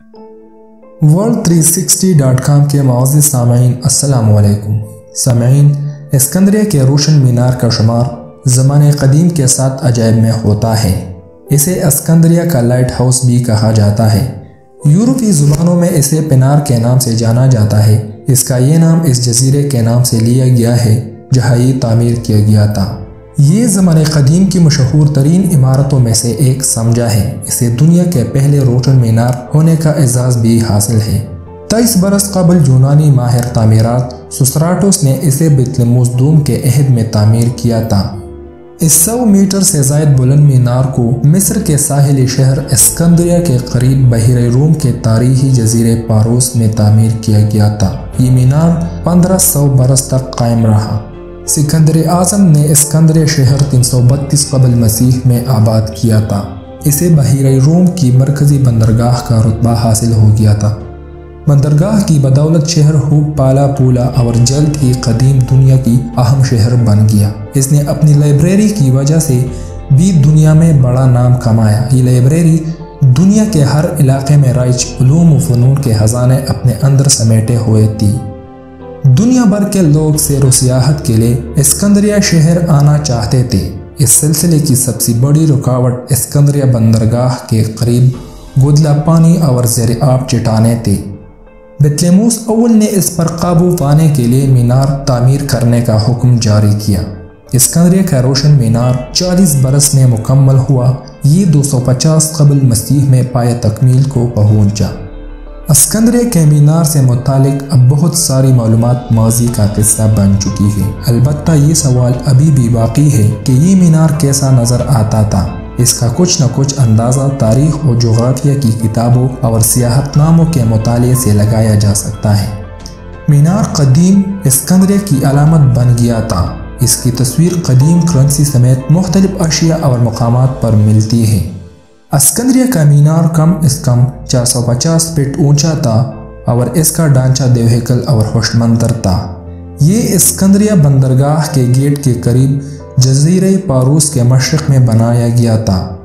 World360.com کے معزز سامعین السلام علیکم۔ سامعین، اسکندریہ کے روشن مینار کا شمار زمانے قدیم کے 7 عجائب میں ہوتا ہے۔ اسے اسکندریہ کا لائٹ ہاؤس بھی کہا جاتا ہے۔ یورپی زبانوں میں اسے پینار کے نام سے جانا جاتا ہے۔ اس کا یہ نام اس جزیرے کے نام سے لیا گیا ہے جہاں یہ تعمیر کیا گیا تھا۔ یہ زمانے قدیم کی مشہور ترین عمارتوں میں سے ایک سمجھا ہے۔ اسے دنیا کے پہلے روشن مینار ہونے کا اعزاز بھی حاصل ہے۔ 23 برس قبل یونانی ماہر تعمیرات سوسٹراٹوس نے اسے بطلموس دوم کے عہد میں تعمیر کیا تھا۔ اس 100 میٹر سے زائد بلند مینار کو مصر کے ساحلی شہر اسکندریہ کے قریب بحیرہ روم کے تاریخی جزیرے پاروس میں تعمیر کیا گیا تھا۔ یہ مینار 1500 برس تک قائم رہا۔ سکندر اعظم نے اسکندریہ شہر 332 قبل مسیح میں آباد کیا تھا۔ اسے بحیرہ روم کی مرکزی بندرگاہ کا رتبہ حاصل ہو گیا تھا۔ بندرگاہ کی بدولت شہر خوب پالا پولا اور جلد ہی قدیم دنیا کی اہم شہر بن گیا۔ اس نے اپنی لائبریری کی وجہ سے بھی دنیا میں بڑا نام کمایا۔ یہ لائبریری دنیا کے ہر علاقے میں رائج علوم و فنون کے خزانے اپنے اندر سمیٹے ہوئے تھی۔ دنیا بھر کے لوگ سیر و سیاحت کے لیے اسکندریہ شہر آنا چاہتے تھے۔ اس سلسلے کی سب سے بڑی رکاوٹ اسکندریہ بندرگاہ کے قریب گدلا پانی اور زیر آب چٹانیں تھے۔ بطلموس اول نے اس پر قابو پانے کے لیے مینار تعمیر کرنے کا حکم جاری کیا۔ اسکندریہ کا روشن مینار 40 برس میں مکمل ہوا۔ یہ 250 قبل مسیح میں پائے تکمیل کو پہنچا۔ اسکندریہ کے مینار سے متعلق اب بہت ساری معلومات ماضی کا قصہ بن چکی ہے۔ البتہ یہ سوال ابھی بھی باقی ہے کہ یہ مینار کیسا نظر آتا تھا۔ اس کا کچھ نہ کچھ اندازہ تاریخ و جغرافیہ کی کتابوں اور سیاحت ناموں کے مطالعے سے لگایا جا سکتا ہے۔ مینار قدیم اسکندریہ کی علامت بن گیا تھا۔ اس کی تصویر قدیم کرنسی سمیت مختلف اشیاء اور مقامات پر ملتی ہے۔ اسکندریہ کا مینار کم از کم 450 فٹ اونچا تھا اور اس کا ڈھانچہ دیوہیکل اور ہوش منتر تھا۔ یہ اسکندریہ بندرگاہ کے گیٹ کے قریب جزیرے پاروس کے مشرق میں بنایا گیا تھا۔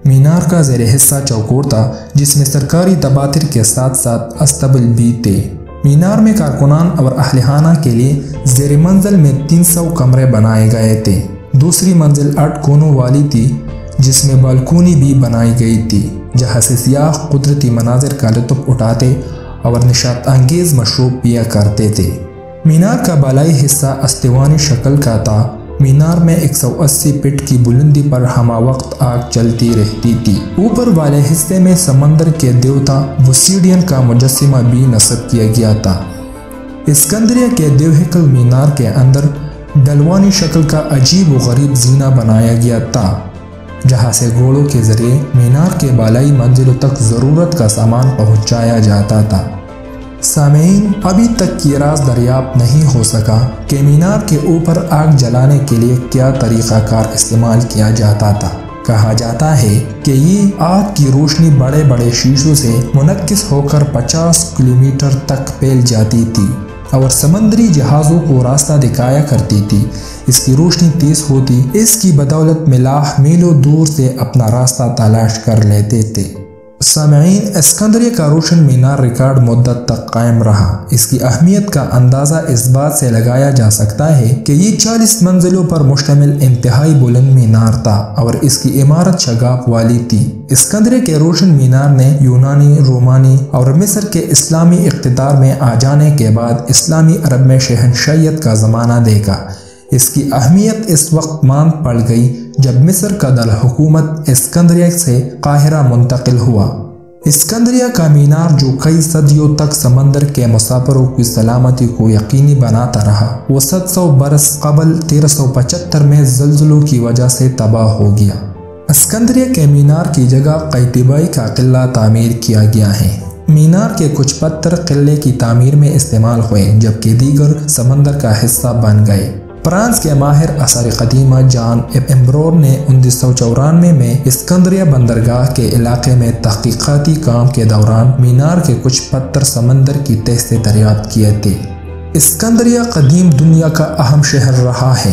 مینار کا زیر حصہ چوکور تھا جس میں سرکاری دفاتر کے ساتھ ساتھ استبل بھی تھے۔ مینار میں کارکنان اور اہل خانہ کے لیے زیر منزل میں 300 کمرے بنائے گئے تھے۔ دوسری منزل 8 کونوں والی تھی جس میں بالکونی بھی بنائی گئی تھی جہاں سے سیاح قدرتی مناظر کا لطف اٹھاتے اور نشاط انگیز مشروب پیا کرتے تھے۔ مینار کا بالائی حصہ استوانی شکل کا تھا۔ مینار میں 180 فٹ کی بلندی پر ہمہ وقت آگ چلتی رہتی تھی۔ اوپر والے حصے میں سمندر کے دیوتا وسیڈین کا مجسمہ بھی نصب کیا گیا تھا۔ اسکندریہ کے دیوہیکل مینار کے اندر ڈلوانی شکل کا عجیب و غریب زینہ بنایا گیا تھا جہاں سے گھوڑوں کے ذریعے مینار کے بالائی منزلوں تک ضرورت کا سامان پہنچایا جاتا تھا۔ سامعین، ابھی تک یہ راز دریافت نہیں ہو سکا کہ مینار کے اوپر آگ جلانے کے لیے کیا طریقہ کار استعمال کیا جاتا تھا۔ کہا جاتا ہے کہ یہ آگ کی روشنی بڑے بڑے شیشوں سے منعکس ہو کر 50 کلومیٹر تک پھیل جاتی تھی اور سمندری جہازوں کو راستہ دکھایا کرتی تھی۔ اس کی روشنی تیز ہوتی، اس کی بدولت ملاح میلوں دور سے اپنا راستہ تلاش کر لیتے تھے۔ سامعین، اسکندریہ کا روشن مینار ریکارڈ مدت تک قائم رہا۔ اس کی اہمیت کا اندازہ اس بات سے لگایا جا سکتا ہے کہ یہ 40 منزلوں پر مشتمل انتہائی بلند مینار تھا اور اس کی عمارت شگاف والی تھی۔ اسکندریہ کے روشن مینار نے یونانی، رومانی اور مصر کے اسلامی اقتدار میں آ جانے کے بعد اسلامی عرب میں شہنشاہیت کا زمانہ دیکھا۔ اس کی اہمیت اس وقت ماند پڑ گئی جب مصر کا دارالحکومت اسکندریہ سے قاہرہ منتقل ہوا۔ اسکندریہ کا مینار جو کئی صدیوں تک سمندر کے مسافروں کی سلامتی کو یقینی بناتا رہا، وہ 700 برس قبل 1375 میں زلزلوں کی وجہ سے تباہ ہو گیا۔ اسکندریہ کے مینار کی جگہ قیتبائی کا قلعہ تعمیر کیا گیا ہے۔ مینار کے کچھ پتھر قلعے کی تعمیر میں استعمال ہوئے جبکہ دیگر سمندر کا حصہ بن گئے۔ فرانس کے ماہر آثار قدیمہ جان ایمبرور نے 1994 میں اسکندریہ بندرگاہ کے علاقے میں تحقیقاتی کام کے دوران مینار کے کچھ پتھر سمندر کی تہہ سے دریافت کیے تھے۔ اسکندریہ قدیم دنیا کا اہم شہر رہا ہے۔